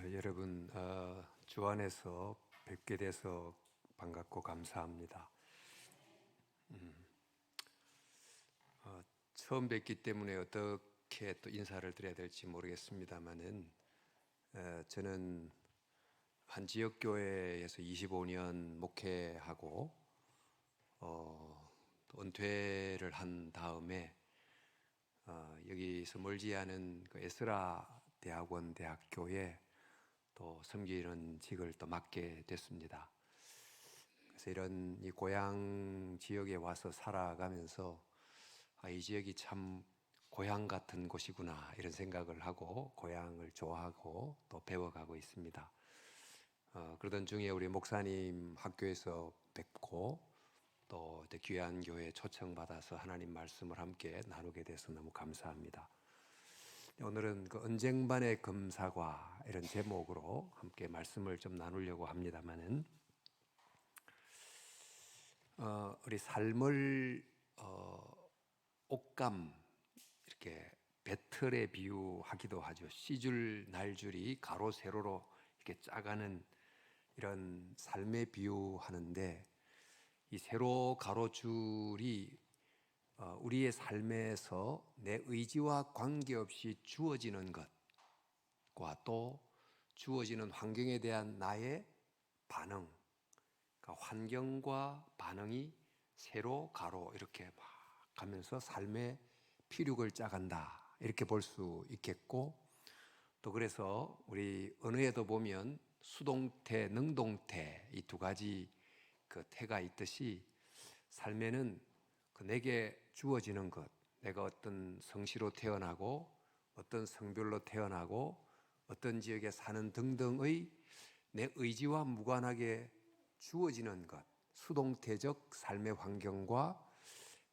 여러분 주 안에서 뵙게 돼서 반갑고 감사합니다. 처음 뵙기 때문에 어떻게 또 인사를 드려야 될지 모르겠습니다만은 저는 한 지역 교회에서 25년 목회하고 또 은퇴를 한 다음에 여기서 멀지 않은 그 에스라 대학원 대학교에 또 섬기는 직을 또 맡게 됐습니다. 그래서 이런 이 고향 지역에 와서 살아가면서 이 지역이 참 고향 같은 곳이구나 이런 생각을 하고 고향을 좋아하고 또 배워가고 있습니다. 그러던 중에 우리 목사님 학교에서 뵙고 또 귀한 교회에 초청받아서 하나님 말씀을 함께 나누게 돼서 너무 감사합니다. 오늘은 그 언쟁반의 검사과 이런 제목으로 함께 말씀을 좀 나누려고 합니다만은 우리 삶을 옷감 이렇게 배틀에 비유하기도 하죠. 씨줄 날줄이 가로 세로로 이렇게 짜가는 이런 삶에 비유하는데 이 세로 가로줄이 우리의 삶에서 내 의지와 관계없이 주어지는 것과 또 주어지는 환경에 대한 나의 반응, 그러니까 환경과 반응이 세로 가로 이렇게 막 가면서 삶의 피륙을 짜간다 이렇게 볼 수 있겠고, 또 그래서 우리 언어에도 보면 수동태, 능동태 이 두 가지 그 태가 있듯이 삶에는 그 내게 주어지는 것, 내가 어떤 성씨로 태어나고 어떤 성별로 태어나고 어떤 지역에 사는 등등의 내 의지와 무관하게 주어지는 것, 수동태적 삶의 환경과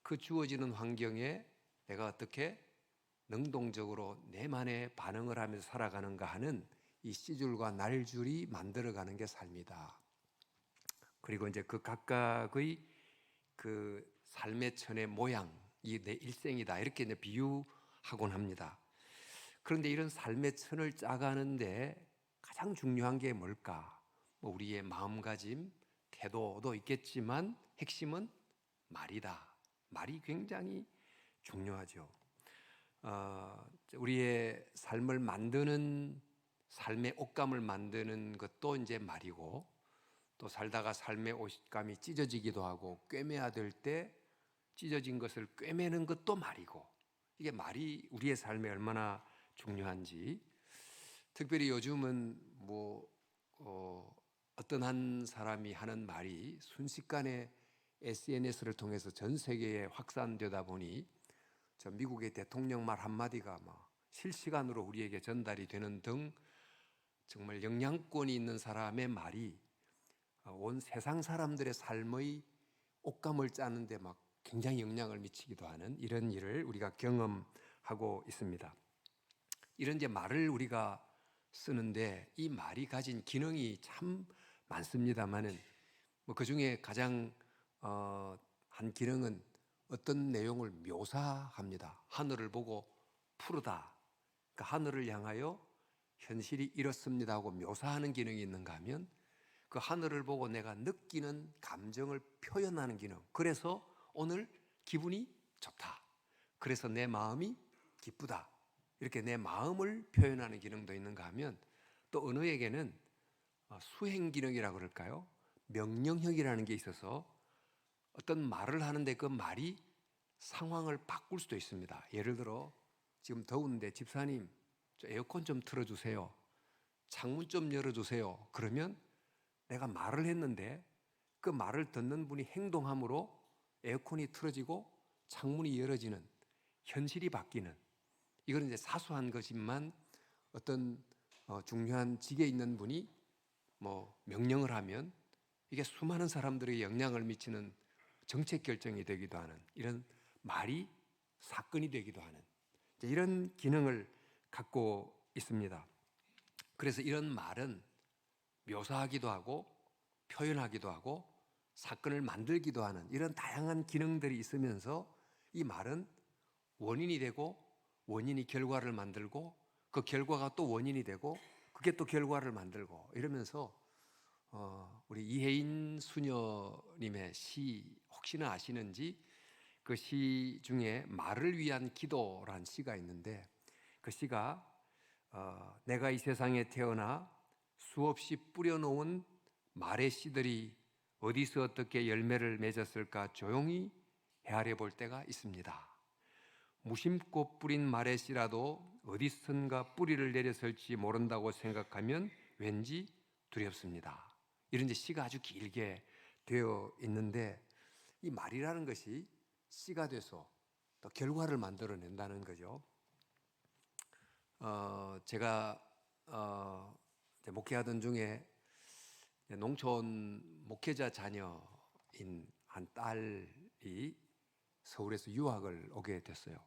그 주어지는 환경에 내가 어떻게 능동적으로 내만의 반응을 하면서 살아가는가 하는 이 씨줄과 날줄이 만들어가는 게 삶이다. 그리고 이제 그 각각의 그 삶의 천의 모양, 이 내 일생이다 이렇게 이제 비유하곤 합니다. 그런데 이런 삶의 천을 짜가는데 가장 중요한 게 뭘까? 우리의 마음가짐, 태도도 있겠지만 핵심은 말이다. 말이 굉장히 중요하죠. 우리의 삶을 만드는 삶의 옷감을 만드는 것도 이제 말이고, 또 살다가 삶의 옷감이 찢어지기도 하고 꿰매야 될 때 찢어진 것을 꿰매는 것도 말이고, 이게 말이 우리의 삶에 얼마나 중요한지, 특별히 요즘은 어떤 한 사람이 하는 말이 순식간에 SNS를 통해서 전 세계에 확산되다 보니 저 미국의 대통령 말 한마디가 막 실시간으로 우리에게 전달이 되는 등 정말 영향권이 있는 사람의 말이 온 세상 사람들의 삶의 옷감을 짜는데 막 굉장히 영향을 미치기도 하는 이런 일을 우리가 경험하고 있습니다. 이런 이제 말을 우리가 쓰는데 이 말이 가진 기능이 참 많습니다만은 그 중에 가장 한 기능은 어떤 내용을 묘사합니다. 하늘을 보고 푸르다. 그러니까 하늘을 향하여 현실이 이렇습니다 하고 묘사하는 기능이 있는가 하면 그 하늘을 보고 내가 느끼는 감정을 표현하는 기능. 그래서 오늘 기분이 좋다. 그래서 내 마음이 기쁘다. 이렇게 내 마음을 표현하는 기능도 있는가 하면 또 언어에게는 수행 기능이라고 그럴까요? 명령형이라는 게 있어서 어떤 말을 하는데 그 말이 상황을 바꿀 수도 있습니다. 예를 들어 지금 더운데 집사님 저 에어컨 좀 틀어주세요. 창문 좀 열어주세요. 그러면 내가 말을 했는데 그 말을 듣는 분이 행동함으로 에어컨이 틀어지고 창문이 열어지는 현실이 바뀌는, 이거는 이제 사소한 것이지만 어떤 중요한 직에 있는 분이 명령을 하면 이게 수많은 사람들에게 영향을 미치는 정책 결정이 되기도 하는, 이런 말이 사건이 되기도 하는 이런 기능을 갖고 있습니다. 그래서 이런 말은 묘사하기도 하고 표현하기도 하고 사건을 만들기도 하는 이런 다양한 기능들이 있으면서 이 말은 원인이 되고 원인이 결과를 만들고 그 결과가 또 원인이 되고 그게 또 결과를 만들고 이러면서 우리 이혜인 수녀님의 시 혹시나 아시는지 그 시 중에 말을 위한 기도란 시가 있는데 그 시가 내가 이 세상에 태어나 수없이 뿌려놓은 말의 씨들이 어디서 어떻게 열매를 맺었을까 조용히 헤아려 볼 때가 있습니다. 무심코 뿌린 말의 씨라도 어디선가 뿌리를 내렸을지 모른다고 생각하면 왠지 두렵습니다. 이런 이제 시가 아주 길게 되어 있는데 이 말이라는 것이 씨가 돼서 또 결과를 만들어낸다는 거죠. 제가 이제 목회하던 중에 농촌 목회자 자녀인 한 딸이 서울에서 유학을 오게 됐어요.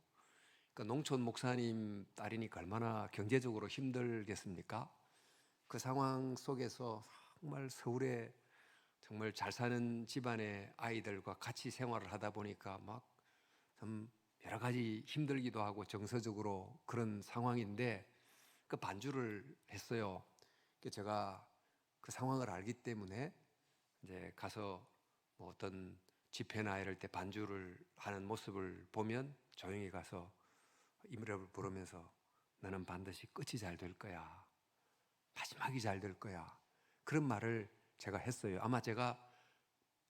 그러니까 농촌 목사님 딸이니까 얼마나 경제적으로 힘들겠습니까? 그 상황 속에서 정말 서울에 정말 잘 사는 집안의 아이들과 같이 생활을 하다 보니까 막 좀 여러 가지 힘들기도 하고 정서적으로 그런 상황인데 그 반주를 했어요. 제가 그 상황을 알기 때문에 이제 가서 뭐 어떤 집회나 이럴 때 반주를 하는 모습을 보면 조용히 가서 이노래를 부르면서 너는 반드시 끝이 잘 될 거야. 마지막이 잘 될 거야. 그런 말을 제가 했어요. 아마 제가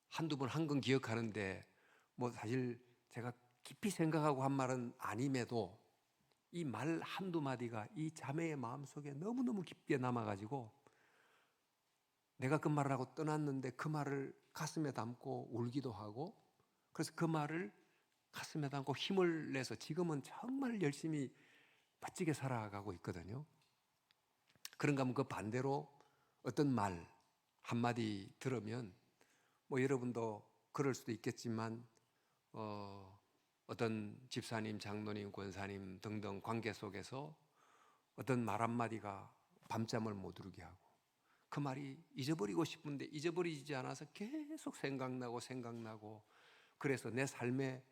한두 번 한 건 기억하는데 뭐 사실 제가 깊이 생각하고 한 말은 아님에도 이 말 한두 마디가 이 자매의 마음속에 너무너무 깊게 남아가지고 내가 그 말을 하고 떠났는데 그 말을 가슴에 담고 울기도 하고 그래서 그 말을 가슴에 담고 힘을 내서 지금은 정말 열심히 멋지게 살아가고 있거든요. 그런가 하면 그 반대로 어떤 말 한마디 들으면 뭐 여러분도 그럴 수도 있겠지만 어떤 집사님, 장로님, 권사님 등등 관계 속에서 어떤 말 한마디가 밤잠을 못 이루게 하고 그 말이 잊어버리고 싶은데 잊어버리지 않아서 계속 생각나고 그래서 내 삶에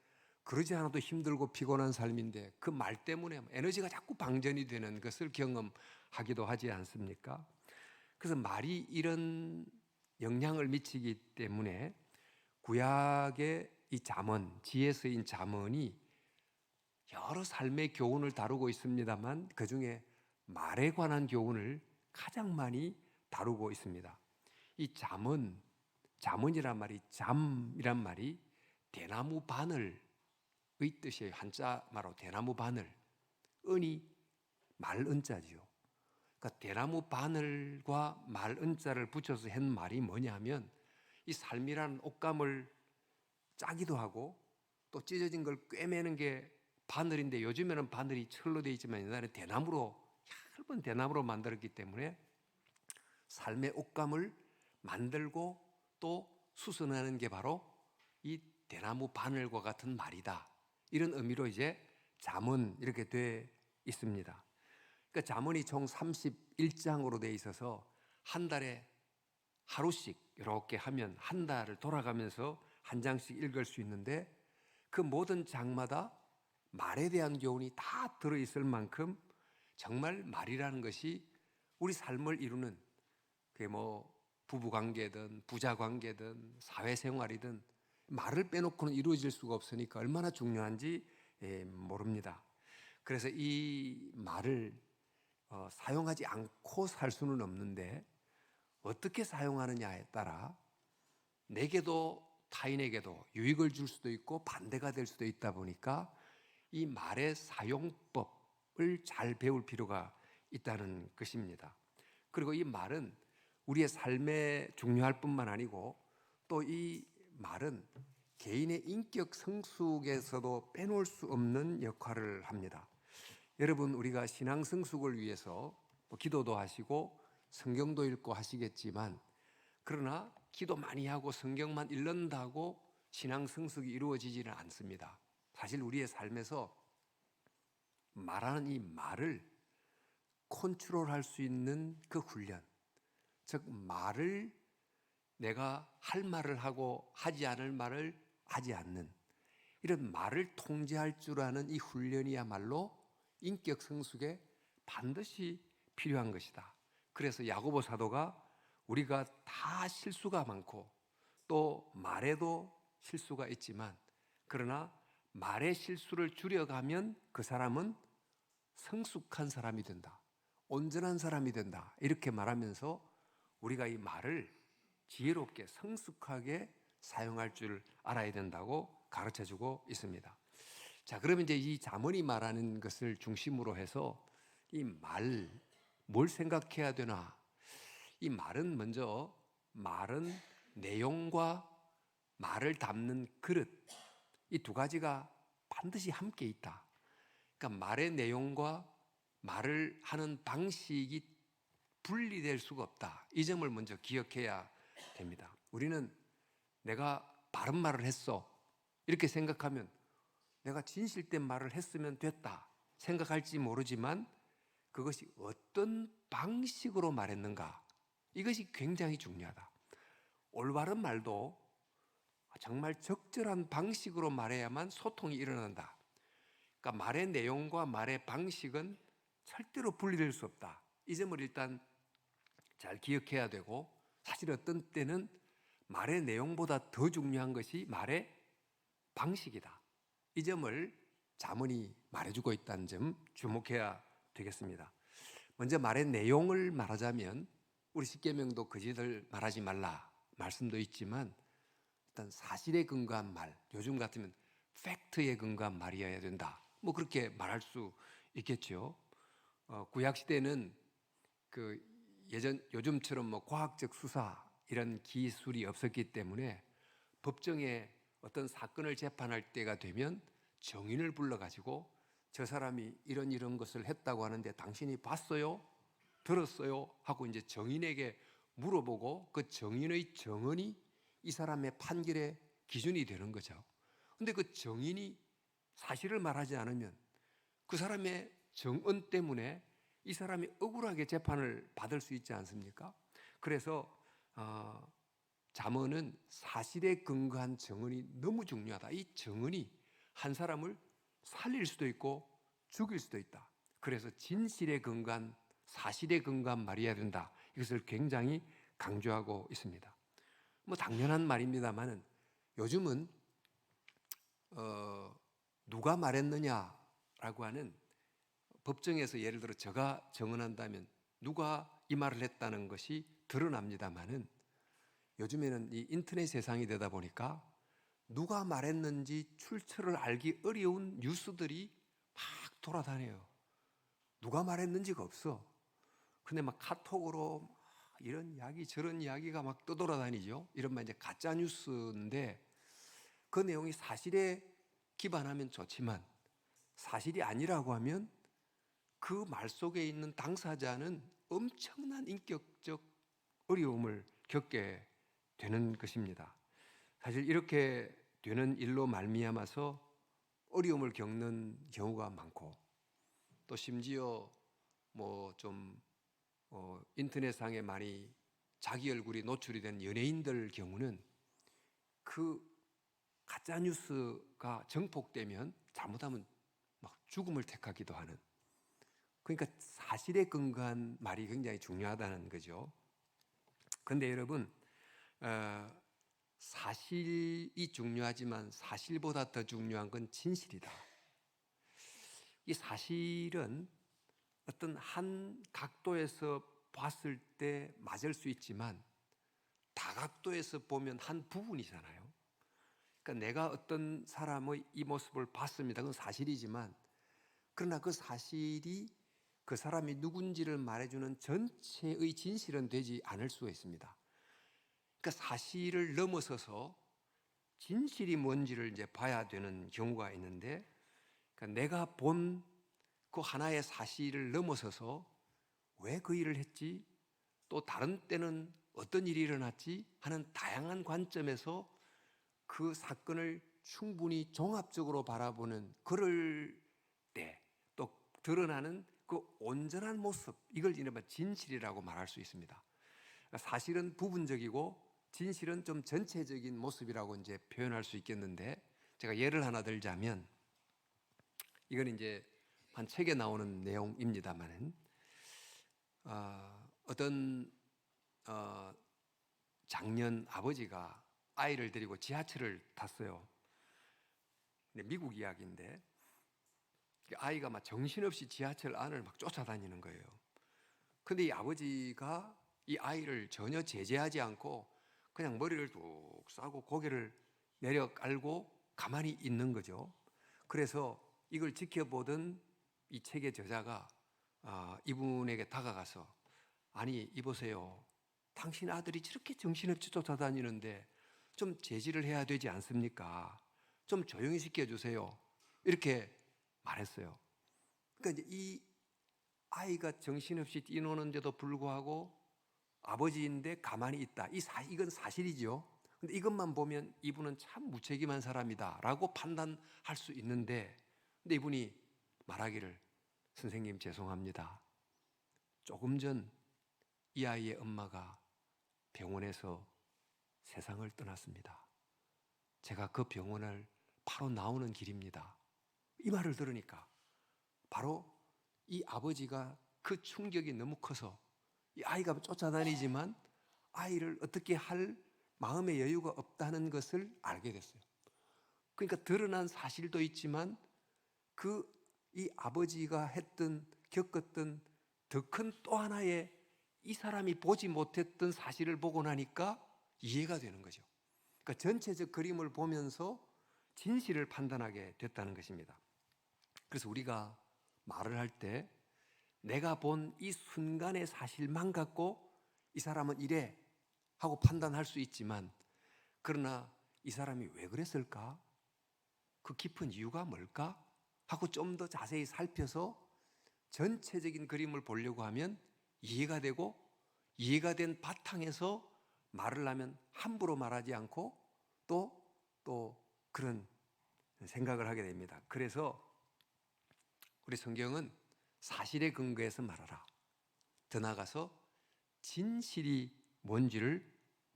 그러지 않아도 힘들고 피곤한 삶인데 그 말 때문에 에너지가 자꾸 방전이 되는 것을 경험하기도 하지 않습니까? 그래서 말이 이런 영향을 미치기 때문에 구약의 이 잠언, 지혜 쓰인 잠언이 여러 삶의 교훈을 다루고 있습니다만 그 중에 말에 관한 교훈을 가장 많이 다루고 있습니다. 이 잠언이란 말이 잠이란 말이 대나무 바늘의 뜻이에요. 한자말로 대나무 바늘, 은이 말은자지요. 그러니까 대나무 바늘과 말은자를 붙여서 한 말이 뭐냐면 이 삶이라는 옷감을 짜기도 하고 또 찢어진 걸 꿰매는 게 바늘인데 요즘에는 바늘이 철로 되어 있지만 옛날에 얇은 대나무로 만들었기 때문에 삶의 옷감을 만들고 또 수선하는 게 바로 이 대나무 바늘과 같은 말이다. 이런 의미로 이제 잠언 이렇게 돼 있습니다. 그러니까 잠언이 총 31장으로 돼 있어서 한 달에 하루씩 이렇게 하면 한 달을 돌아가면서 한 장씩 읽을 수 있는데 그 모든 장마다 말에 대한 교훈이 다 들어있을 만큼 정말 말이라는 것이 우리 삶을 이루는 그게 뭐 부부관계든 부자관계든 사회생활이든 말을 빼놓고는 이루어질 수가 없으니까 얼마나 중요한지 모릅니다. 그래서 이 말을 사용하지 않고 살 수는 없는데 어떻게 사용하느냐에 따라 내게도 타인에게도 유익을 줄 수도 있고 반대가 될 수도 있다 보니까 이 말의 사용법을 잘 배울 필요가 있다는 것입니다. 그리고 이 말은 우리의 삶에 중요할 뿐만 아니고 또 이 말은 개인의 인격 성숙에서도 빼놓을 수 없는 역할을 합니다. 여러분 우리가 신앙 성숙을 위해서 기도도 하시고 성경도 읽고 하시겠지만 그러나 기도 많이 하고 성경만 읽는다고 신앙 성숙이 이루어지지는 않습니다. 사실 우리의 삶에서 말하는 이 말을 컨트롤할 수 있는 그 훈련, 즉 말을 내가 할 말을 하고 하지 않을 말을 하지 않는 이런 말을 통제할 줄 아는 이 훈련이야말로 인격 성숙에 반드시 필요한 것이다. 그래서 야고보 사도가 우리가 다 실수가 많고 또 말에도 실수가 있지만 그러나 말의 실수를 줄여가면 그 사람은 성숙한 사람이 된다. 온전한 사람이 된다. 이렇게 말하면서 우리가 이 말을 지혜롭게 성숙하게 사용할 줄 알아야 된다고 가르쳐주고 있습니다. 자, 그러면 이제 이 잠언이 말하는 것을 중심으로 해서 이 말, 뭘 생각해야 되나? 이 말은 먼저 말은 내용과 말을 담는 그릇, 이 두 가지가 반드시 함께 있다. 그러니까 말의 내용과 말을 하는 방식이 분리될 수가 없다. 이 점을 먼저 기억해야 됩니다. 우리는 내가 바른 말을 했어 이렇게 생각하면 내가 진실된 말을 했으면 됐다 생각할지 모르지만 그것이 어떤 방식으로 말했는가, 이것이 굉장히 중요하다. 올바른 말도 정말 적절한 방식으로 말해야만 소통이 일어난다. 그러니까 말의 내용과 말의 방식은 절대로 분리될 수 없다. 이 점을 일단 잘 기억해야 되고, 사실 어떤 때는 말의 내용보다 더 중요한 것이 말의 방식이다. 이 점을 잠언이 말해주고 있다는 점 주목해야 되겠습니다. 먼저 말의 내용을 말하자면 우리 십계명도 거짓을 말하지 말라 말씀도 있지만 일단 사실에 근거한 말, 요즘 같으면 팩트에 근거한 말이어야 된다. 뭐 그렇게 말할 수 있겠죠. 구약 시대는 요즘처럼 뭐 과학적 수사 이런 기술이 없었기 때문에 법정에 어떤 사건을 재판할 때가 되면 정인을 불러가지고 저 사람이 이런 것을 했다고 하는데 당신이 봤어요? 들었어요? 하고 이제 정인에게 물어보고 그 정인의 정언이 이 사람의 판결의 기준이 되는 거죠. 근데 그 정인이 사실을 말하지 않으면 그 사람의 정언 때문에 이 사람이 억울하게 재판을 받을 수 있지 않습니까? 그래서 잠언은 사실에 근거한 정언이 너무 중요하다. 이 정언이 한 사람을 살릴 수도 있고 죽일 수도 있다. 그래서 진실에 근거한, 사실에 근거한 말이어야 된다. 이것을 굉장히 강조하고 있습니다. 뭐 당연한 말입니다만은 요즘은 누가 말했느냐라고 하는, 법정에서 예를 들어 제가 정언한다면 누가 이 말을 했다는 것이 드러납니다만은 요즘에는 이 인터넷 세상이 되다 보니까 누가 말했는지 출처를 알기 어려운 뉴스들이 막 돌아다녀요. 누가 말했는지가 없어. 근데 막 카톡으로 이런 이야기 저런 이야기가 막 떠돌아다니죠. 이런 이제 가짜 뉴스인데 그 내용이 사실에 기반하면 좋지만 사실이 아니라고 하면 그 말 속에 있는 당사자는 엄청난 인격적 어려움을 겪게 되는 것입니다. 사실 이렇게 되는 일로 말미암아서 어려움을 겪는 경우가 많고, 또 심지어 뭐 좀 인터넷상에 많이 자기 얼굴이 노출이 된 연예인들 경우는 그 가짜 뉴스가 정폭되면 잘못하면 막 죽음을 택하기도 하는, 그러니까 사실에 근거한 말이 굉장히 중요하다는 거죠. 그런데 여러분, 사실이 중요하지만 사실보다 더 중요한 건 진실이다. 이 사실은 어떤 한 각도에서 봤을 때 맞을 수 있지만 다각도에서 보면 한 부분이잖아요. 그러니까 내가 어떤 사람의 이 모습을 봤습니다. 그건 사실이지만 그러나 그 사실이 그 사람이 누군지를 말해주는 전체의 진실은 되지 않을 수가 있습니다. 그러니까 사실을 넘어서서 진실이 뭔지를 이제 봐야 되는 경우가 있는데, 그러니까 내가 본 그 하나의 사실을 넘어서서 왜 그 일을 했지? 또 다른 때는 어떤 일이 일어났지? 하는 다양한 관점에서 그 사건을 충분히 종합적으로 바라보는, 그럴 때 또 드러나는 그 온전한 모습, 이걸 이른바 진실이라고 말할 수 있습니다. 사실은 부분적이고 진실은 좀 전체적인 모습이라고 이제 표현할 수 있겠는데, 제가 예를 하나 들자면 이건 이제 한 책에 나오는 내용입니다만은 어떤 작년 아버지가 아이를 데리고 지하철을 탔어요. 근데 미국 이야기인데 아이가 막 정신없이 지하철 안을 막 쫓아다니는 거예요. 근데 이 아버지가 이 아이를 전혀 제재하지 않고 그냥 머리를 뚝 싸고 고개를 내려 깔고 가만히 있는 거죠. 그래서 이걸 지켜보던 이 책의 저자가 이분에게 다가가서 아니 이보세요, 당신 아들이 저렇게 정신없이 쫓아다니는데 좀 제지를 해야 되지 않습니까? 좀 조용히 시켜주세요, 이렇게 말했어요. 그러니까 이제 이 아이가 정신없이 뛰노는데도 불구하고 아버지인데 가만히 있다, 이건 사실이죠. 근데 이것만 보면 이분은 참 무책임한 사람이다 라고 판단할 수 있는데, 근데 이분이 말하기를 선생님 죄송합니다, 조금 전 이 아이의 엄마가 병원에서 세상을 떠났습니다. 제가 그 병원을 바로 나오는 길입니다. 이 말을 들으니까 바로 이 아버지가 그 충격이 너무 커서 이 아이가 쫓아다니지만 아이를 어떻게 할 마음의 여유가 없다는 것을 알게 됐어요. 그러니까 드러난 사실도 있지만 이 아버지가 겪었던 더 큰 또 하나의 이 사람이 보지 못했던 사실을 보고 나니까 이해가 되는 거죠. 그러니까 전체적 그림을 보면서 진실을 판단하게 됐다는 것입니다. 그래서 우리가 말을 할 때 내가 본 이 순간의 사실만 갖고 이 사람은 이래 하고 판단할 수 있지만, 그러나 이 사람이 왜 그랬을까? 그 깊은 이유가 뭘까? 하고 좀 더 자세히 살펴서 전체적인 그림을 보려고 하면 이해가 되고, 이해가 된 바탕에서 말을 하면 함부로 말하지 않고 또 그런 생각을 하게 됩니다. 그래서 우리 성경은 사실에 근거해서 말하라, 더 나아가서 진실이 뭔지를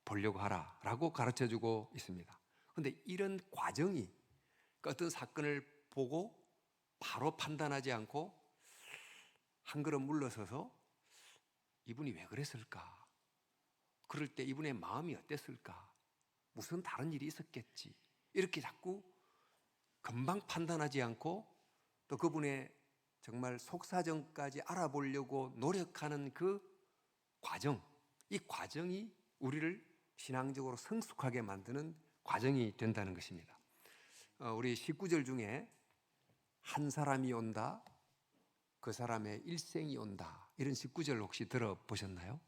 보려고 하라 라고 가르쳐주고 있습니다. 그런데 이런 과정이, 어떤 사건을 보고 바로 판단하지 않고 한 걸음 물러서서 이분이 왜 그랬을까? 그럴 때 이분의 마음이 어땠을까? 무슨 다른 일이 있었겠지? 이렇게 자꾸 금방 판단하지 않고 또 그분의 정말 속사정까지 알아보려고 노력하는 그 과정, 이 과정이 우리를 신앙적으로 성숙하게 만드는 과정이 된다는 것입니다. 우리 19절 중에 한 사람이 온다, 그 사람의 일생이 온다, 이런 19절 혹시 들어보셨나요?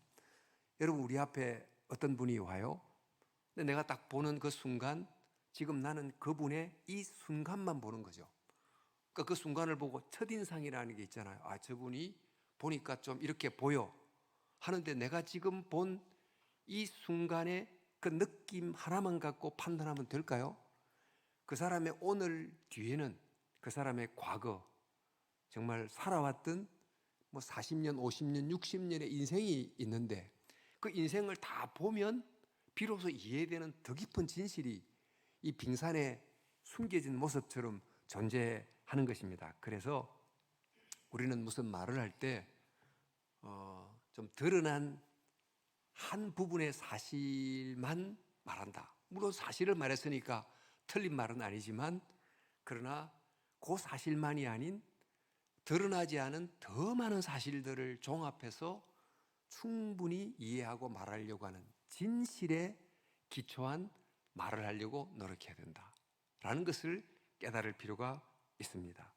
여러분, 우리 앞에 어떤 분이 와요? 근데 내가 딱 보는 그 순간, 지금 나는 그분의 이 순간만 보는 거죠. 그러니까 그 순간을 보고 첫인상이라는 게 있잖아요. 저분이 보니까 좀 이렇게 보여 하는데, 내가 지금 본 이 순간의 그 느낌 하나만 갖고 판단하면 될까요? 그 사람의 오늘 뒤에는 그 사람의 과거, 정말 살아왔던 40년, 50년, 60년의 인생이 있는데, 그 인생을 다 보면 비로소 이해되는 더 깊은 진실이 이 빙산에 숨겨진 모습처럼 존재하는 것입니다. 그래서 우리는 무슨 말을 할 때 좀 드러난 한 부분의 사실만 말한다. 물론 사실을 말했으니까 틀린 말은 아니지만, 그러나 그 사실만이 아닌 드러나지 않은 더 많은 사실들을 종합해서 충분히 이해하고 말하려고 하는 진실에 기초한 말을 하려고 노력해야 된다라는 것을 깨달을 필요가 있습니다.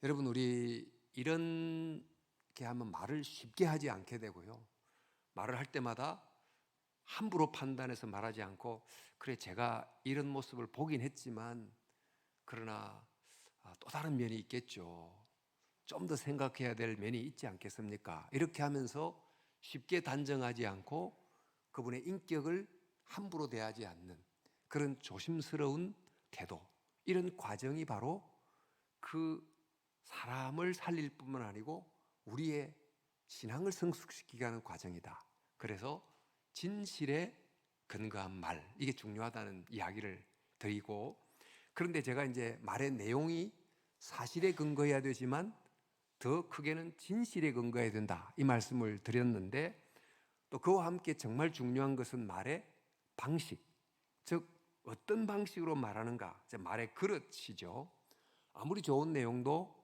여러분, 우리 이렇게 하면 말을 쉽게 하지 않게 되고요, 말을 할 때마다 함부로 판단해서 말하지 않고, 그래 제가 이런 모습을 보긴 했지만 그러나 또 다른 면이 있겠죠, 좀 더 생각해야 될 면이 있지 않겠습니까? 이렇게 하면서 쉽게 단정하지 않고 그분의 인격을 함부로 대하지 않는 그런 조심스러운 태도, 이런 과정이 바로 그 사람을 살릴 뿐만 아니고 우리의 신앙을 성숙시키게 하는 과정이다. 그래서 진실에 근거한 말, 이게 중요하다는 이야기를 드리고, 그런데 제가 이제 말의 내용이 사실에 근거해야 되지만 더 크게는 진실에 근거해야 된다, 이 말씀을 드렸는데, 또 그와 함께 정말 중요한 것은 말의 방식, 즉 어떤 방식으로 말하는가, 말의 그릇이죠. 아무리 좋은 내용도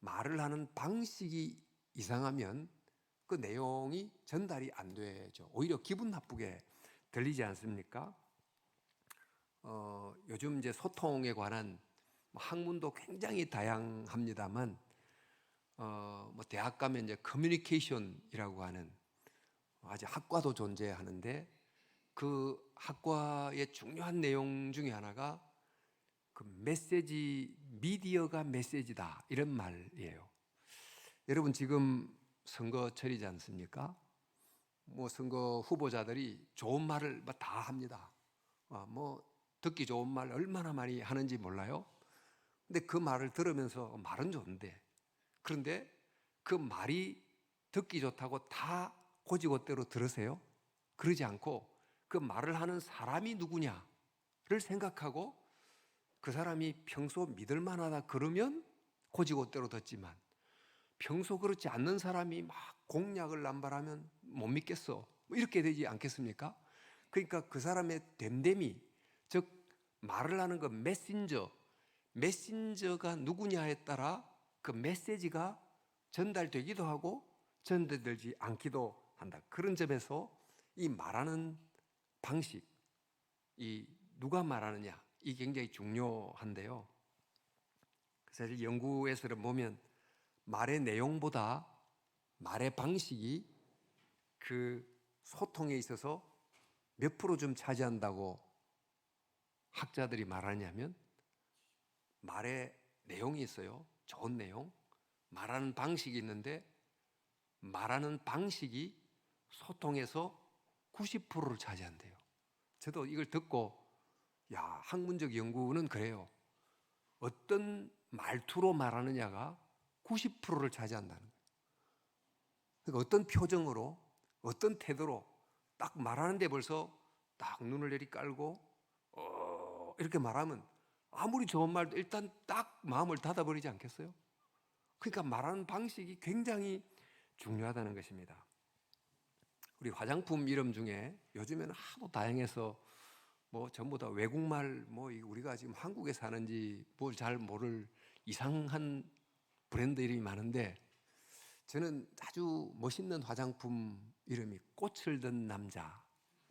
말을 하는 방식이 이상하면 그 내용이 전달이 안 되죠. 오히려 기분 나쁘게 들리지 않습니까? 요즘 이제 소통에 관한 학문도 굉장히 다양합니다만, 뭐 대학 가면 이제 커뮤니케이션이라고 하는 아주 학과도 존재하는데, 그 학과의 중요한 내용 중에 하나가 그 메시지, 미디어가 메시지다, 이런 말이에요. 여러분, 지금 선거철이지 않습니까? 뭐 선거 후보자들이 좋은 말을 다 합니다. 뭐 듣기 좋은 말 얼마나 많이 하는지 몰라요. 근데 그 말을 들으면서 말은 좋은데, 그런데 그 말이 듣기 좋다고 다 고지고대로 들으세요? 그러지 않고 그 말을 하는 사람이 누구냐를 생각하고, 그 사람이 평소 믿을 만하다 그러면 고지고대로 듣지만, 평소 그렇지 않는 사람이 막 공약을 남발하면 못 믿겠어, 뭐 이렇게 되지 않겠습니까? 그러니까 그 사람의 됨됨이, 즉 말을 하는 그 메신저가 누구냐에 따라 그 메시지가 전달되기도 하고 전달되지 않기도 한다. 그런 점에서 이 말하는 방식, 이 누가 말하느냐, 이 굉장히 중요한데요. 사실 연구에서 보면 말의 내용보다 말의 방식이 그 소통에 있어서 몇 프로 좀 차지한다고 학자들이 말하냐면, 말의 내용이 있어요. 좋은 내용, 말하는 방식이 있는데, 말하는 방식이 소통에서 90%를 차지한대요. 저도 이걸 듣고, 야, 학문적 연구는 그래요. 어떤 말투로 말하느냐가 90%를 차지한다는 거예요. 그러니까 어떤 표정으로, 어떤 태도로 딱 말하는데 벌써 딱 눈을 내리깔고 이렇게 말하면 아무리 좋은 말도 일단 딱 마음을 닫아버리지 않겠어요? 그러니까 말하는 방식이 굉장히 중요하다는 것입니다. 우리 화장품 이름 중에 요즘에는 하도 다양해서 뭐 전부 다 외국말, 뭐 우리가 지금 한국에 사는지 뭘 잘 모를 이상한 브랜드 이름이 많은데, 저는 아주 멋있는 화장품 이름이 꽃을 든 남자.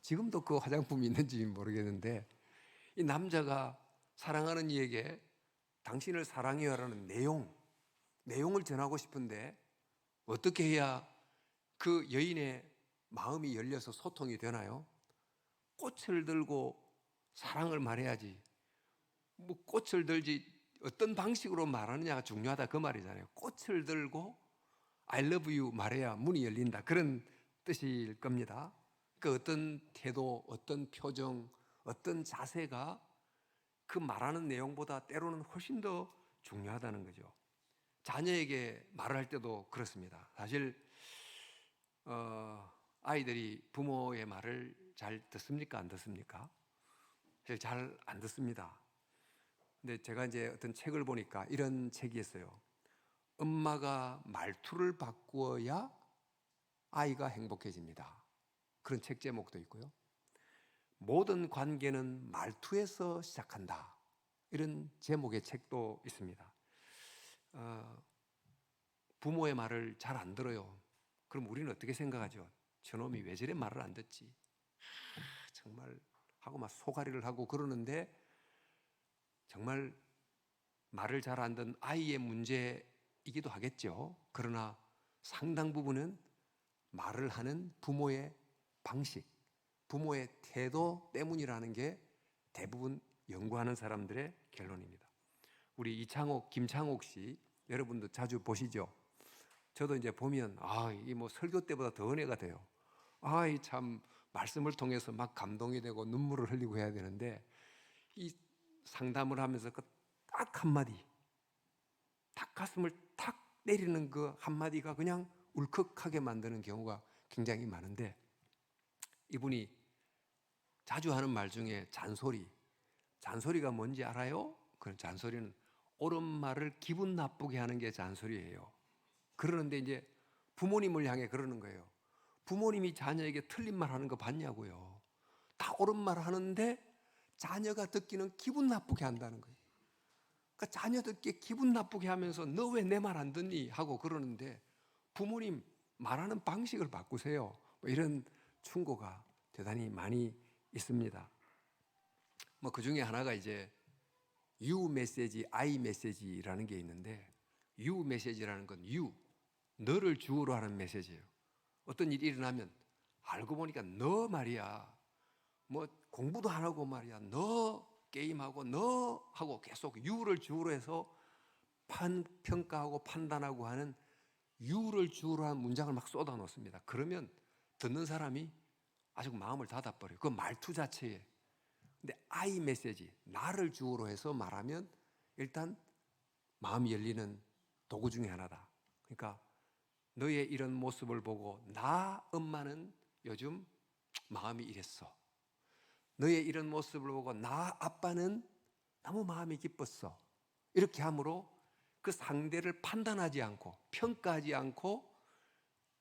지금도 그 화장품이 있는지 모르겠는데, 이 남자가 사랑하는 이에게 당신을 사랑해요라는 내용을 전하고 싶은데, 어떻게 해야 그 여인의 마음이 열려서 소통이 되나요? 꽃을 들고 사랑을 말해야지. 뭐 꽃을 들지 어떤 방식으로 말하느냐가 중요하다, 그 말이잖아요. 꽃을 들고 I love you 말해야 문이 열린다, 그런 뜻일 겁니다. 그 어떤 태도, 어떤 표정, 어떤 자세가 그 말하는 내용보다 때로는 훨씬 더 중요하다는 거죠. 자녀에게 말을 할 때도 그렇습니다. 사실 아이들이 부모의 말을 잘 듣습니까? 안 듣습니까? 사실 잘 안 듣습니다. 근데 제가 이제 어떤 책을 보니까 이런 책이 있어요. 엄마가 말투를 바꾸어야 아이가 행복해집니다. 그런 책 제목도 있고요. 모든 관계는 말투에서 시작한다, 이런 제목의 책도 있습니다. 부모의 말을 잘 안 들어요. 그럼 우리는 어떻게 생각하죠? 저놈이 왜 저래 말을 안 듣지? 정말 하고 막 소가리를 하고 그러는데, 정말 말을 잘 안 듣는 아이의 문제이기도 하겠죠. 그러나 상당 부분은 말을 하는 부모의 방식, 부모의 태도 때문이라는 게 대부분 연구하는 사람들의 결론입니다. 우리 김창옥 씨, 여러분도 자주 보시죠? 저도 이제 보면 이 뭐 설교 때보다 더 은혜가 돼요. 이 참 말씀을 통해서 막 감동이 되고 눈물을 흘리고 해야 되는데, 이 상담을 하면서 그 딱 한마디, 탁 가슴을 탁 내리는 그 한마디가 그냥 울컥하게 만드는 경우가 굉장히 많은데, 이분이 자주 하는 말 중에 잔소리가 뭔지 알아요? 그런 잔소리는 옳은 말을 기분 나쁘게 하는 게 잔소리예요. 그러는데 이제 부모님을 향해 그러는 거예요. 부모님이 자녀에게 틀린 말 하는 거 봤냐고요. 다 옳은 말 하는데 자녀가 듣기는 기분 나쁘게 한다는 거예요. 그러니까 자녀 듣기에 기분 나쁘게 하면서 너 왜 내 말 안 듣니? 하고 그러는데 부모님 말하는 방식을 바꾸세요. 뭐 이런 충고가 대단히 많이 있습니다. 뭐 그 중에 하나가 이제 You 메시지, I 메시지라는 게 있는데 You 메시지라는 건 you, 너를 주어로 하는 메시지예요. 어떤 일이 일어나면 알고 보니까 너 말이야. 뭐 공부도 안 하고 말이야. 너 게임하고 너 하고 계속 you를 주어로 해서 평가하고 판단하고 하는 you를 주어로 한 문장을 막 쏟아 놓습니다. 그러면 듣는 사람이 아주 마음을 닫아버려요. 그 말투 자체에. 근데 I 메시지, 나를 주어로 해서 말하면 일단 마음이 열리는 도구 중에 하나다. 그러니까 너의 이런 모습을 보고 나 엄마는 요즘 마음이 이랬어. 너의 이런 모습을 보고 나 아빠는 너무 마음이 기뻤어. 이렇게 함으로 그 상대를 판단하지 않고 평가하지 않고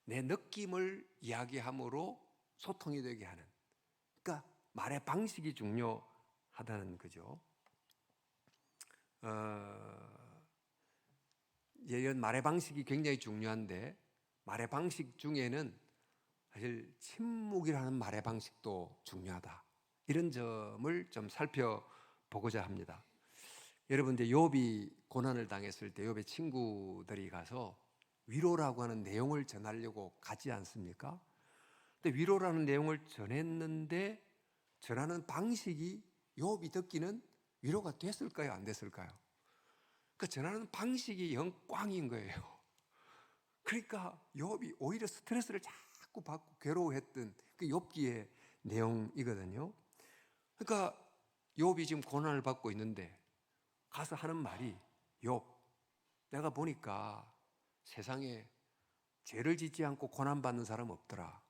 내 느낌을 이야기함으로 소통이 되게 하는, 그러니까 말의 방식이 중요하다는 거죠. 이런 말의 방식이 굉장히 중요한데 말의 방식 중에는 사실 침묵이라는 말의 방식도 중요하다. 이런 점을 좀 살펴보고자 합니다. 여러분 이제 욥이 고난을 당했을 때 욥의 친구들이 가서 위로라고 하는 내용을 전하려고 가지 않습니까? 근데 위로라는 내용을 전했는데 전하는 방식이 욥이 듣기는 위로가 됐을까요? 안 됐을까요? 그 전하는 방식이 영 꽝인 거예요. 그러니까 욥이 오히려 스트레스를 자꾸 받고 괴로워했던 그 욥기의 내용이거든요. 그러니까 욥이 지금 고난을 받고 있는데 가서 하는 말이 욥, 내가 보니까 세상에 죄를 짓지 않고 고난받는 사람 없더라.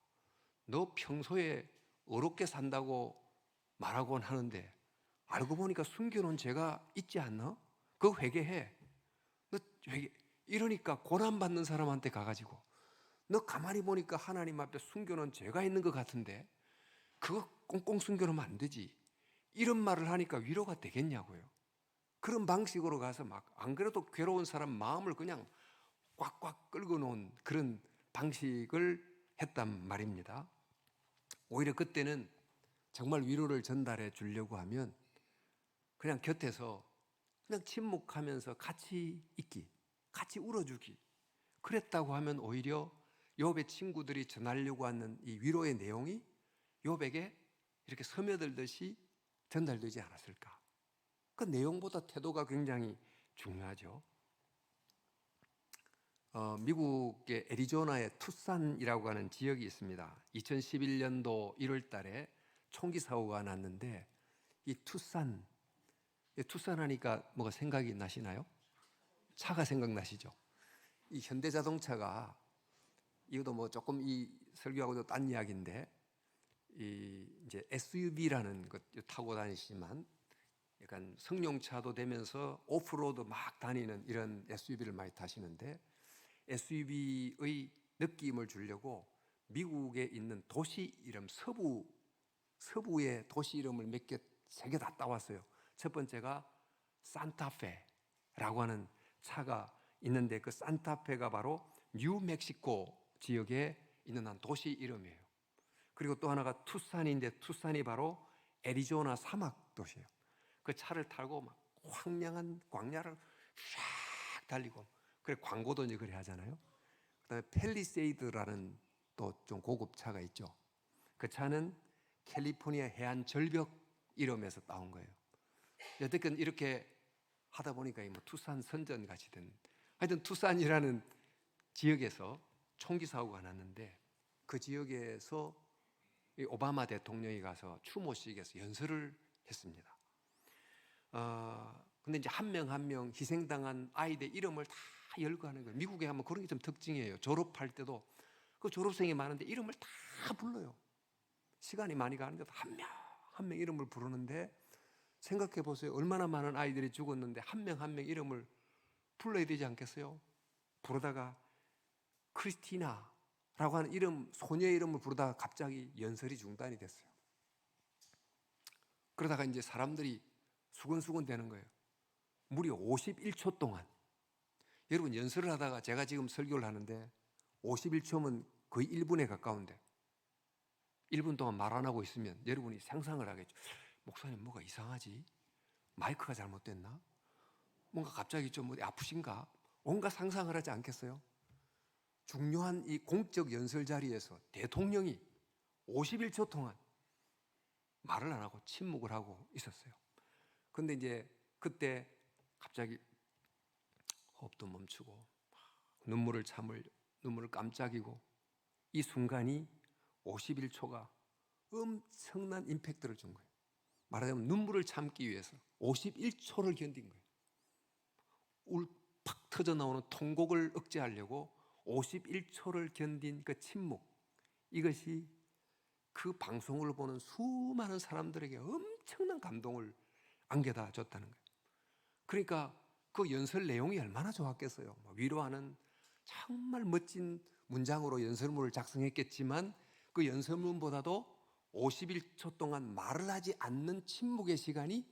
너 평소에 어렵게 산다고 말하곤 하는데 알고 보니까 숨겨놓은 죄가 있지 않나? 그거 회개해. 너 회개. 이러니까 고난받는 사람한테 가가지고 너 가만히 보니까 하나님 앞에 숨겨놓은 죄가 있는 것 같은데 그거 꽁꽁 숨겨놓으면 안 되지. 이런 말을 하니까 위로가 되겠냐고요. 그런 방식으로 가서 막 안 그래도 괴로운 사람 마음을 그냥 꽉꽉 끌고 놓은 그런 방식을 했단 말입니다. 오히려 그때는 정말 위로를 전달해 주려고 하면 그냥 곁에서 그냥 침묵하면서 같이 있기, 같이 울어주기, 그랬다고 하면 오히려 욥의 친구들이 전하려고 하는 이 위로의 내용이 욥에게 이렇게 스며들듯이 전달되지 않았을까. 그 내용보다 태도가 굉장히 중요하죠. 미국의 애리조나의 투싼이라고 하는 지역이 있습니다. 2011년도 1월 달에 총기 사고가 났는데 이 투싼 하니까 뭐가 생각이 나시나요? 차가 생각나시죠? 이 현대자동차가 이것도 뭐 조금 이 설교하고도 딴 이야기인데 이 이제 SUV라는 것 타고 다니시지만 약간 승용차도 되면서 오프로드 막 다니는 이런 SUV를 많이 타시는데 SUV의 느낌을 주려고 미국에 있는 도시 이름 서부의 도시 이름을 몇 개, 세 개 다 따왔어요. 첫 번째가 산타페라고 하는 차가 있는데 그 산타페가 바로 뉴멕시코 지역에 있는 한 도시 이름이에요. 그리고 또 하나가 투싼인데 투싼이 바로 애리조나 사막 도시예요. 그 차를 타고 막 황량한 광야를 쫙 달리고, 그래 광고도 이제 그래 하잖아요. 그다음에 펠리세이드라는 또 좀 고급 차가 있죠. 그 차는 캘리포니아 해안 절벽 이름에서 따온 거예요. 여태껏 이렇게 하다 보니까 뭐 투싼 선전 같이 된, 하여튼 투싼이라는 지역에서 총기 사고가 났는데 그 지역에서 오바마 대통령이 가서 추모식에서 연설을 했습니다. 근데 이제 한 명 한 명 희생당한 아이들 이름을 다 열거하는 거예요. 미국에 하면 그런 게 좀 특징이에요. 졸업할 때도 그 졸업생이 많은데 이름을 다 불러요. 시간이 많이 가는데 한 명 한 명 이름을 부르는데 생각해 보세요. 얼마나 많은 아이들이 죽었는데 한 명 한 명 이름을 불러야 되지 않겠어요? 부르다가 크리스티나라고 하는 이름, 소녀의 이름을 부르다가 갑자기 연설이 중단이 됐어요. 그러다가 이제 사람들이 수근수근 되는 거예요. 무려 51초 동안. 여러분, 연설을 하다가 제가 지금 설교를 하는데 51초면 거의 1분에 가까운데 1분 동안 말 안 하고 있으면 여러분이 상상을 하겠죠. 목사님, 뭐가 이상하지? 마이크가 잘못됐나? 뭔가 갑자기 좀 어디 아프신가? 온갖 상상을 하지 않겠어요? 중요한 이 공적 연설 자리에서 대통령이 51초 동안 말을 안 하고 침묵을 하고 있었어요. 근데 이제 그때 갑자기 호흡도 멈추고 눈물을 깜짝이고, 이 순간이 51초가 엄청난 임팩트를 준 거예요. 말하자면 눈물을 참기 위해서 51초를 견딘 거예요. 팍 터져 나오는 통곡을 억제하려고 51초를 견딘 그 침묵, 이것이 그 방송을 보는 수많은 사람들에게 엄청난 감동을 안겨다 줬다는 거예요. 그러니까 그 연설 내용이 얼마나 좋았겠어요. 위로하는 정말 멋진 문장으로 연설문을 작성했겠지만 그 연설문보다도 51초 동안 말을 하지 않는 침묵의 시간이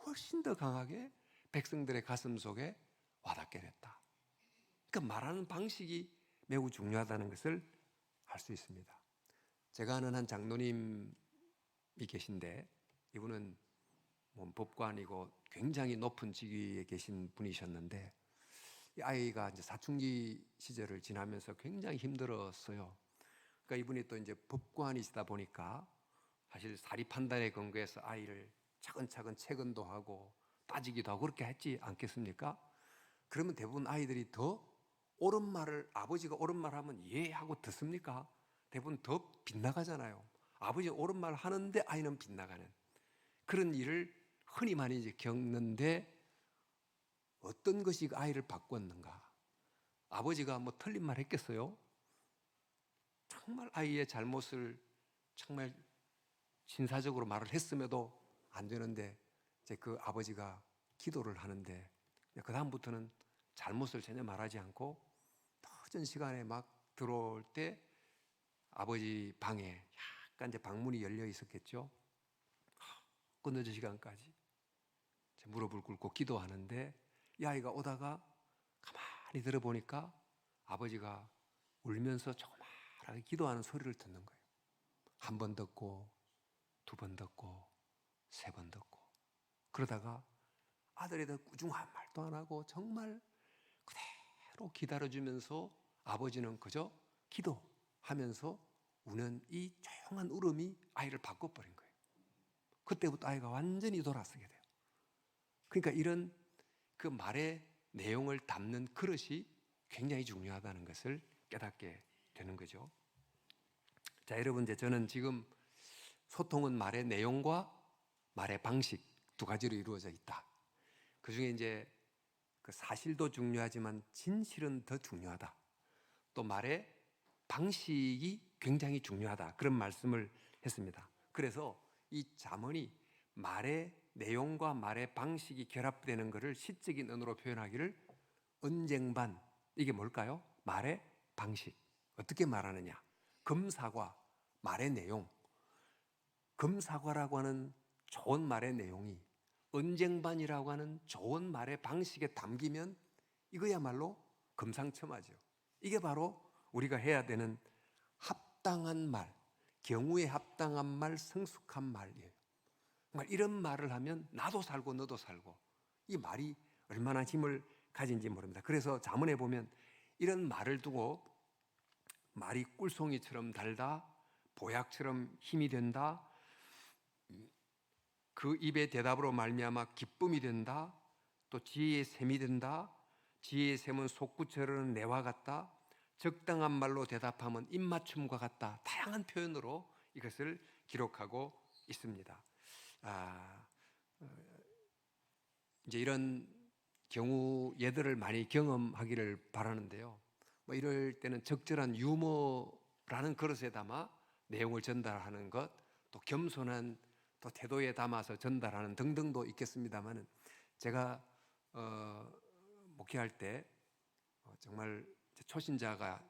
훨씬 더 강하게 백성들의 가슴 속에 와닿게 됐다. 그러니까 말하는 방식이 매우 중요하다는 것을 알 수 있습니다. 제가 아는 한 장로님이 계신데, 이분은 법관이고 굉장히 높은 직위에 계신 분이셨는데, 이 아이가 이제 사춘기 시절을 지나면서 굉장히 힘들었어요. 그러니까 이분이 또 이제 법관이시다 보니까 사실 사리 판단에 근거해서 아이를 차근차근 체근도 하고 따지기도 하고 그렇게 했지 않겠습니까? 그러면 대부분 아이들이 더 옳은 말을, 아버지가 옳은 말 하면 예 하고 듣습니까? 대부분 더 빗나가잖아요. 아버지가 옳은 말 하는데 아이는 빗나가는 그런 일을 흔히 많이 이제 겪는데, 어떤 것이 아이를 바꿨는가? 아버지가 뭐 틀린 말 했겠어요? 정말 아이의 잘못을 정말 신사적으로 말을 했음에도 안 되는데, 이제 그 아버지가 기도를 하는데 그 다음부터는 잘못을 전혀 말하지 않고 늦은 시간에 막 들어올 때 아버지 방에 약간 이제 방문이 열려 있었겠죠. 그 늦은 시간까지 무릎을 꿇고 기도하는데, 이 아이가 오다가 가만히 들어보니까 아버지가 울면서 조그맣게 기도하는 소리를 듣는 거예요. 한 번 듣고, 두 번 듣고, 세 번 듣고, 그러다가 아들에 대해 꾸중한 말도 안 하고 정말 그대로 기다려주면서 아버지는 그저 기도하면서 우는 이 조용한 울음이 아이를 바꿔버린 거예요. 그때부터 아이가 완전히 돌아서게 돼요. 그러니까 이런 그 말의 내용을 담는 그릇이 굉장히 중요하다는 것을 깨닫게 되는 거죠. 자, 여러분, 이제 저는 지금 소통은 말의 내용과 말의 방식 두 가지로 이루어져 있다. 그 중에 이제 그 사실도 중요하지만 진실은 더 중요하다. 또 말의 방식이 굉장히 중요하다. 그런 말씀을 했습니다. 그래서 이 잠언이 말의 내용과 말의 방식이 결합되는 것을 시적인 언어로 표현하기를 언쟁반, 이게 뭘까요? 말의 방식. 어떻게 말하느냐? 금사과, 말의 내용. 금사과라고 하는 좋은 말의 내용이 언쟁반이라고 하는 좋은 말의 방식에 담기면 이거야말로 금상첨화죠. 이게 바로 우리가 해야 되는 합당한 말, 경우에 합당한 말, 성숙한 말이에요. 정말 이런 말을 하면 나도 살고 너도 살고, 이 말이 얼마나 힘을 가진지 모릅니다. 그래서 잠언에 보면 이런 말을 두고 말이 꿀송이처럼 달다, 보약처럼 힘이 된다, 그 입의 대답으로 말미암아 기쁨이 된다, 또 지혜의 샘이 된다, 지혜의 샘은 솟구처럼 내와 같다, 적당한 말로 대답하면 입맞춤과 같다. 다양한 표현으로 이것을 기록하고 있습니다. 이제 이런 경우 예들을 많이 경험하기를 바라는데요. 뭐 이럴 때는 적절한 유머라는 그릇에 담아 내용을 전달하는 것, 또 겸손한 또 태도에 담아서 전달하는 등등도 있겠습니다만, 제가 목회할 때 정말 초신자가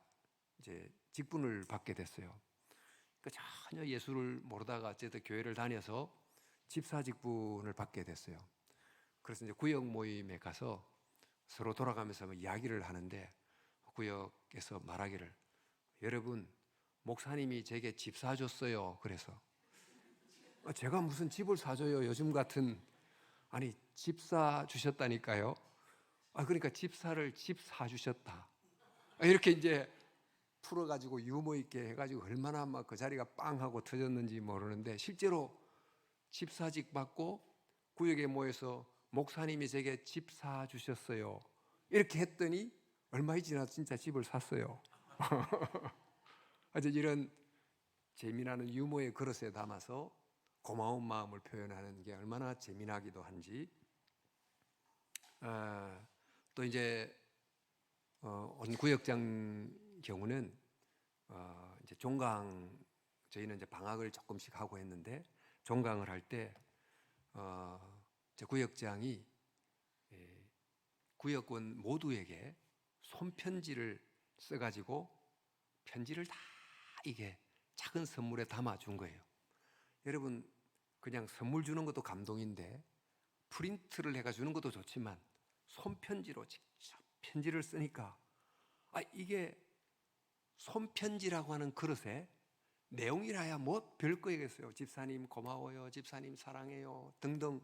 이제 직분을 받게 됐어요. 그러니까 전혀 예수를 모르다가 어쨌든 교회를 다녀서 집사 직분을 받게 됐어요. 그래서 이제 구역 모임에 가서 서로 돌아가면서 뭐 이야기를 하는데 구역에서 말하기를, 여러분, 목사님이 제게 집 사줬어요. 그래서 제가 무슨 집을 사줘요, 요즘 같은. 아니, 집 사주셨다니까요. 그러니까 집사를 집 사주셨다. 이렇게 이제 풀어가지고 유머 있게 해가지고 얼마나 막 그 자리가 빵 하고 터졌는지 모르는데, 실제로 집사직 받고 구역에 모여서 목사님이 제게 집 사주셨어요. 이렇게 했더니 얼마 지나서 진짜 집을 샀어요. 아주 이런 재미나는 유머의 그릇에 담아서 고마운 마음을 표현하는 게 얼마나 재미나기도 한지. 또 이제 온 구역장 경우는 이제 종강, 저희는 이제 방학을 조금씩 하고 했는데 종강을 할 때 이제 구역장이 구역원 모두에게 손편지를 써가지고 편지를 다 이게 작은 선물에 담아준 거예요. 여러분, 그냥 선물 주는 것도 감동인데 프린트를 해가 주는 것도 좋지만 손편지로 직접 편지를 쓰니까 이게 손편지라고 하는 그릇에 내용이라야 뭐 별거이겠어요. 집사님 고마워요, 집사님 사랑해요 등등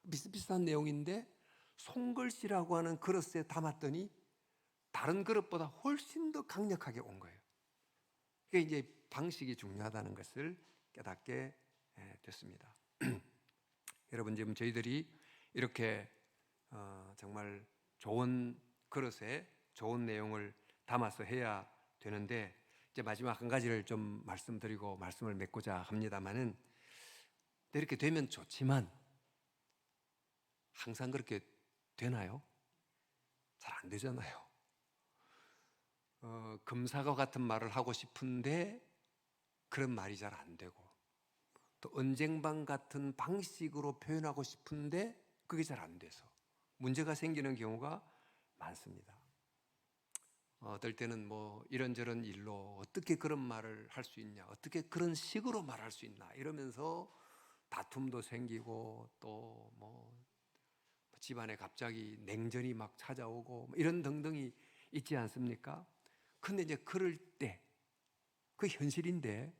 비슷비슷한 내용인데 손글씨라고 하는 그릇에 담았더니 다른 그릇보다 훨씬 더 강력하게 온 거예요. 그게 이제 방식이 중요하다는 것을 깨닫게 됐습니다. 여러분, 지금 저희들이 이렇게 정말 좋은 그릇에 좋은 내용을 담아서 해야 되는데, 이제 마지막 한 가지를 좀 말씀드리고 말씀을 맺고자 합니다만은, 이렇게 되면 좋지만 항상 그렇게 되나요? 잘 안 되잖아요. 금사과 같은 말을 하고 싶은데 그런 말이 잘 안 되고, 또 언쟁반 같은 방식으로 표현하고 싶은데 그게 잘 안 돼서 문제가 생기는 경우가 많습니다. 어떨 때는 뭐 이런저런 일로 어떻게 그런 말을 할 수 있냐, 어떻게 그런 식으로 말할 수 있나 이러면서 다툼도 생기고, 또 뭐 집안에 갑자기 냉전이 막 찾아오고 뭐 이런 등등이 있지 않습니까? 근데 이제 그럴 때, 그 현실인데,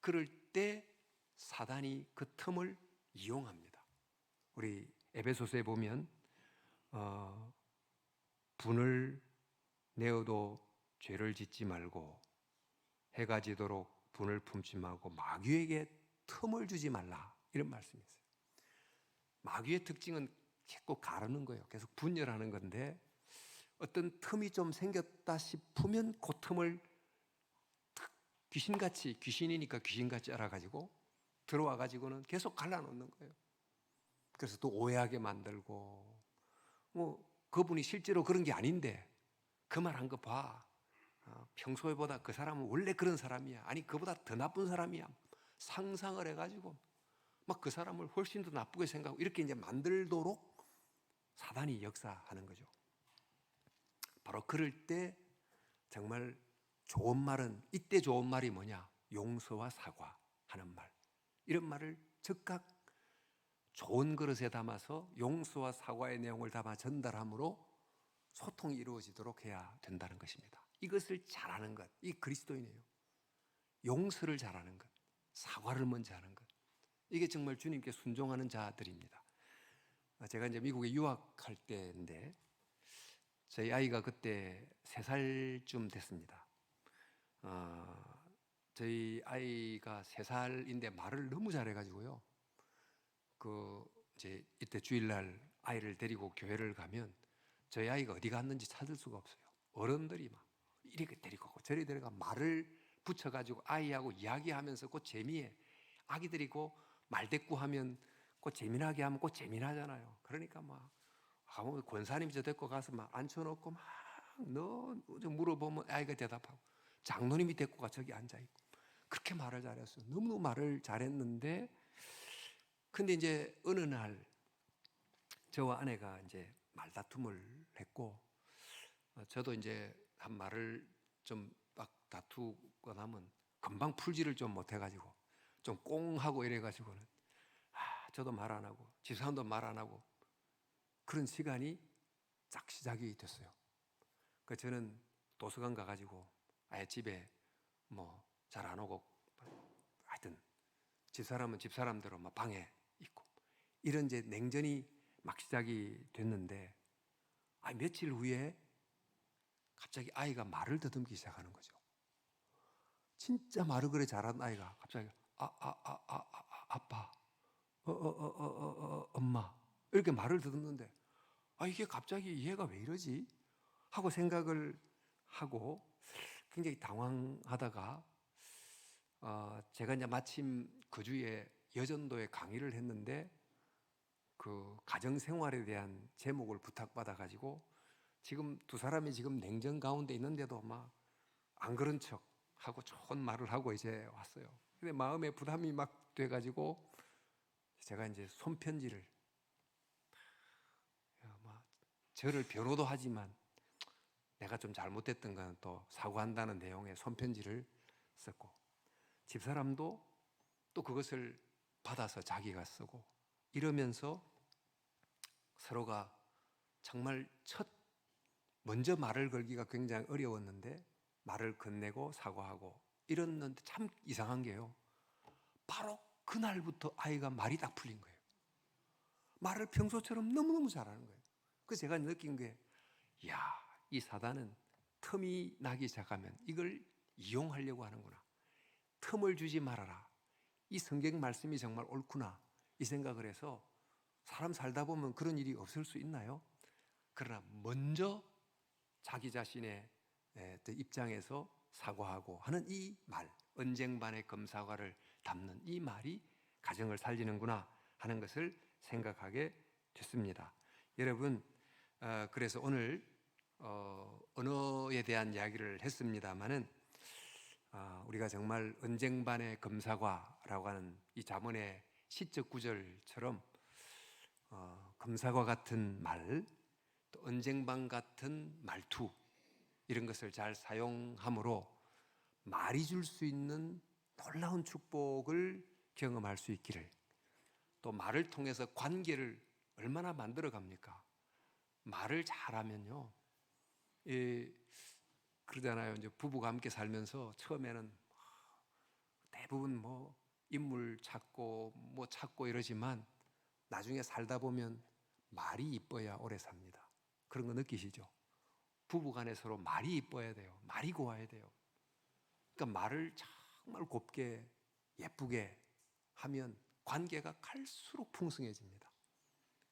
그럴 때 사단이 그 틈을 이용합니다. 우리 에베소서에 보면 분을 내어도 죄를 짓지 말고 해가 지도록 분을 품지 말고 마귀에게 틈을 주지 말라, 이런 말씀이 있어요. 마귀의 특징은 계속 가르는 거예요. 계속 분열하는 건데, 어떤 틈이 좀 생겼다 싶으면 그 틈을 귀신같이, 귀신이니까 귀신같이 알아가지고 들어와가지고는 계속 갈라놓는 거예요. 그래서 또 오해하게 만들고, 뭐 그분이 실제로 그런 게 아닌데 그 말 한 거 봐, 평소에보다 그 사람은 원래 그런 사람이야, 아니 그보다 더 나쁜 사람이야, 상상을 해가지고 막 그 사람을 훨씬 더 나쁘게 생각하고 이렇게 이제 만들도록 사단이 역사하는 거죠. 바로 그럴 때 정말 좋은 말은, 이때 좋은 말이 뭐냐? 용서와 사과하는 말. 이런 말을 즉각 좋은 그릇에 담아서 용서와 사과의 내용을 담아 전달함으로 소통이 이루어지도록 해야 된다는 것입니다. 이것을 잘하는 것, 이 그리스도인이에요. 용서를 잘하는 것, 사과를 먼저 하는 것, 이게 정말 주님께 순종하는 자들입니다. 제가 이제 미국에 유학할 때인데 저희 아이가 그때 3살쯤 됐습니다. 저희 아이가 3살인데 말을 너무 잘해가지고요. 이제 이때 주일날 아이를 데리고 교회를 가면 저희 아이가 어디 갔는지 찾을 수가 없어요. 어른들이 막 이렇게 데리고 가고 저리 데려가 말을 붙여가지고 아이하고 이야기하면서 그 재미에, 아기들이고 말대꾸하면 그 재미나게 하면 그 재미나잖아요. 그러니까 막 권사님 저 데리고 가서 막 앉혀놓고 막 너 물어보면 아이가 대답하고, 장로님이 데리고 가 저기 앉아있고, 그렇게 말을 잘했어요. 너무 말을 잘했는데, 근데 이제 어느 날 저와 아내가 이제 말다툼을 했고, 저도 이제 한 말을 좀 막 다투고 나면 금방 풀지를 좀 못해가지고 좀 꽁하고 이래가지고는 저도 말 안 하고 집사람도 말 안 하고 그런 시간이 쫙 시작이 됐어요. 그 저는 도서관 가가지고 아예 집에 뭐 잘 안 오고 하여튼 집사람은 집사람대로 막 방에 있고 이런 이제 냉전이 막 시작이 됐는데 며칠 후에 갑자기 아이가 말을 더듬기 시작하는 거죠. 진짜 말을 그래 잘하는 아이가 갑자기 아빠 엄마 이렇게 말을 더듬는데 이게 갑자기 얘가 왜 이러지? 하고 생각을 하고 굉장히 당황하다가 제가 이제 마침 그 주에 여전도에 강의를 했는데 그 가정생활에 대한 제목을 부탁받아 가지고 지금 두 사람이 지금 냉전 가운데 있는데도 막 안 그런 척 하고 좋은 말을 하고 이제 왔어요. 근데 마음에 부담이 막 돼가지고 제가 이제 손편지를 저를 변호도 하지만 내가 좀 잘못됐던 건 또 사과한다는 내용의 손편지를 썼고 집사람도 또 그것을 받아서 자기가 쓰고 이러면서 서로가 정말 먼저 말을 걸기가 굉장히 어려웠는데 말을 건네고 사과하고 이랬는데 참 이상한 게요. 바로 그날부터 아이가 말이 딱 풀린 거예요. 말을 평소처럼 너무너무 잘하는 거예요. 그래서 제가 느낀 게 이 사단은 틈이 나기 시작하면 이걸 이용하려고 하는구나. 틈을 주지 말아라. 이 성경 말씀이 정말 옳구나. 이 생각을 해서 사람 살다 보면 그런 일이 없을 수 있나요? 그러나 먼저 자기 자신의 입장에서 사과하고 하는 이 말, 언쟁반의 검사과를 담는 이 말이 가정을 살리는구나 하는 것을 생각하게 됐습니다. 여러분, 그래서 오늘 언어에 대한 이야기를 했습니다마는 우리가 정말 언쟁반의 검사과라고 하는 이 잠언의 시적 구절처럼 검사과 같은 말, 또 언쟁반 같은 말투 이런 것을 잘 사용함으로 말이 줄 수 있는 놀라운 축복을 경험할 수 있기를, 또 말을 통해서 관계를 얼마나 만들어 갑니까? 말을 잘하면요, 그러잖아요. 이제 부부가 함께 살면서 처음에는 대부분 뭐 인물 찾고 뭐 찾고 이러지만 나중에 살다 보면 말이 이뻐야 오래 삽니다. 그런 거 느끼시죠? 부부 간에 서로 말이 이뻐야 돼요. 말이 고와야 돼요. 그러니까 말을 정말 곱게 예쁘게 하면 관계가 갈수록 풍성해집니다.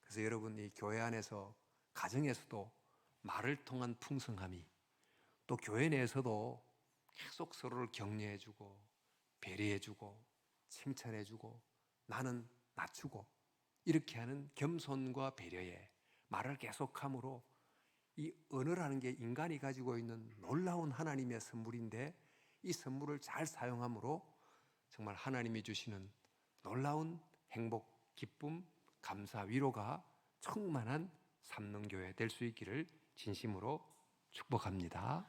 그래서 여러분 이 교회 안에서 가정에서도 말을 통한 풍성함이, 또 교회 내에서도 계속 서로를 격려해주고 배려해주고 칭찬해주고 나는 낮추고 이렇게 하는 겸손과 배려에 말을 계속함으로 이 언어라는 게 인간이 가지고 있는 놀라운 하나님의 선물인데 이 선물을 잘 사용함으로 정말 하나님이 주시는 놀라운 행복, 기쁨, 감사, 위로가 충만한 삼능교회 될 수 있기를 진심으로 축복합니다.